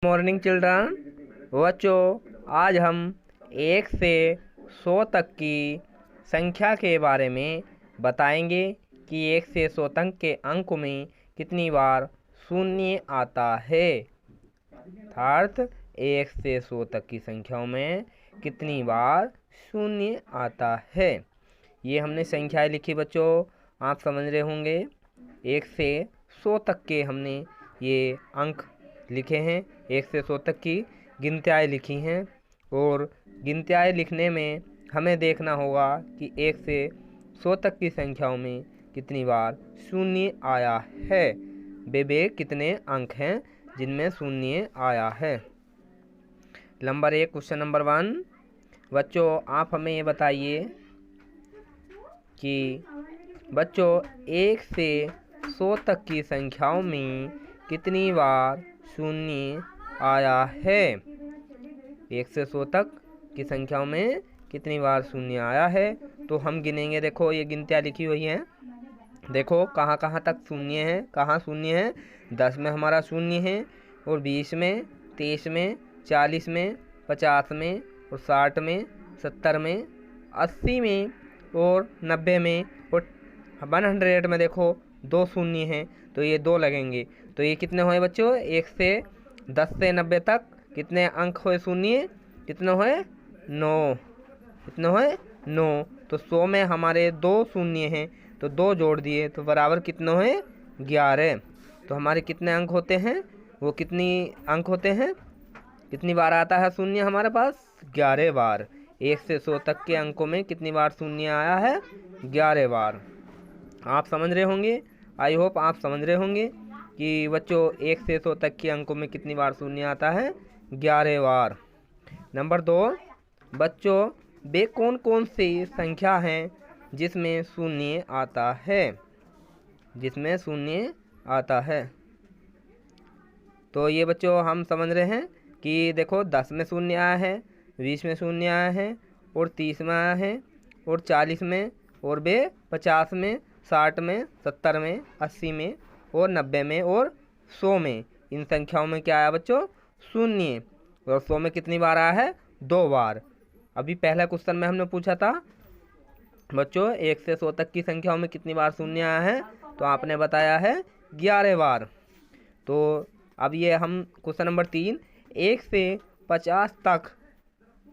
Morning children. बच्चों, आज हम 1 से 100 तक की संख्या के बारे में बताएंगे कि 1 से 100 तक के अंक में कितनी बार शून्य आता है। अर्थात 1 से 100 तक की संख्याओं में कितनी बार शून्य आता है। ये हमने संख्याएं लिखी बच्चों, आप समझ रहे होंगे। 1 से 100 तक के हमने ये अंक लिखे हैं, 1 से 100 तक की गिनतियाँ लिखी हैं। और गिनतियाँ लिखने में हमें देखना होगा कि 1 से 100 तक की संख्याओं में कितनी बार शून्य आया है। वे कितने अंक हैं जिनमें शून्य आया है। Number 1, question number 1। बच्चों, आप हमें ये बताइए कि बच्चों 1 से 100 तक की संख्याओं में कितनी बार शून्य आया है। 1 से 100 तक की संख्याओं में कितनी बार शून्य आया है, तो हम गिनेंगे। देखो ये गिनतियाँ लिखी हुई हैं, देखो कहाँ कहाँ तक शून्य है, कहाँ शून्य है। 10 में हमारा शून्य है, और 20 में, 23 में, 40 में, 50 में, और 60 में, 70 में, 80 में, और 90 में, और 100 में देखो 2 शून्य हैं, तो ये 2 लगेंगे। तो ये कितने हुए बच्चों? 10 से 90 तक कितने अंक हुए शून्य? कितने हुए? 9। कितने हुए? 9। तो 100 में हमारे 2 शून्य हैं, तो 2 जोड़ दिए तो बराबर कितने हुए? 11। तो हमारे कितने अंक होते हैं? वो कितनी अंक होते हैं? कितनी बार आता है शून्य हमारे पास? 11 बार। 1 से 100 तक के अंकों में कितनी बार शून्य आया है? 11 बार। आप समझ रहे होंगे, आई होप आप समझ रहे होंगे कि बच्चों 1 से 100 तक के अंकों में कितनी बार शून्य आता है? 11 बार। नंबर 2, बच्चों वे कौन कौन सी संख्या हैं जिसमें शून्य आता है? जिसमें शून्य आता है, तो ये बच्चों हम समझ रहे हैं कि देखो 10 में शून्य आया है, 20 में शून्य आया है, और 30 में आया है, और 40 में, और वे 50 में, 60 में, 70 में, 80 में, और 90 में, और 100 में। इन संख्याओं में क्या आया बच्चों? शून्य। और 100 में कितनी बार आया है? 2 बार। अभी पहला क्वेश्चन में हमने पूछा था बच्चों 1 से 100 तक की संख्याओं में कितनी बार शून्य आया है, तो आपने बताया है 11 बार। तो अब ये हम क्वेश्चन नंबर 3, 1 से 50 तक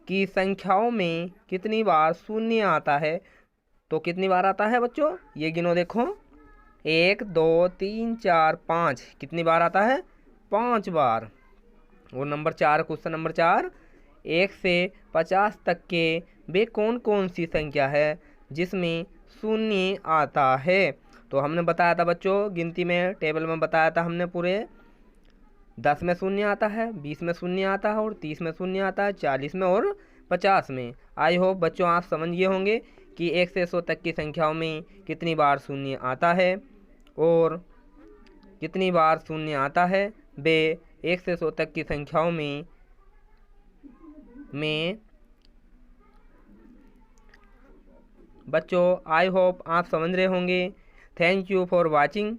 की संख्याओं में कितनी बार शून्य आता है, तो कितनी बार आता है बच्चों? ये गिनो देखो, 1 2 3 4 5। कितनी बार आता है? 5 बार। और नंबर 4, क्वेश्चन नंबर 4, 1 से 50 तक के वे कौन कौन सी संख्या है जिसमें शून्य आता है। तो हमने बताया था बच्चों, गिनती में टेबल में बताया था हमने, पूरे 10 में शून्य आता है, 20 में शून्य आता है, और 30 में शून्य आता है, 40 में, और 50 में। आई होप बच्चों आप समझ गए होंगे कि 1 से 100 तक की संख्याओं में कितनी बार शून्य आता है, और कितनी बार शून्य आता है। वे 1 से 100 तक की संख्याओं में बच्चों आई होप आप समझ रहे होंगे। Thank you for watching.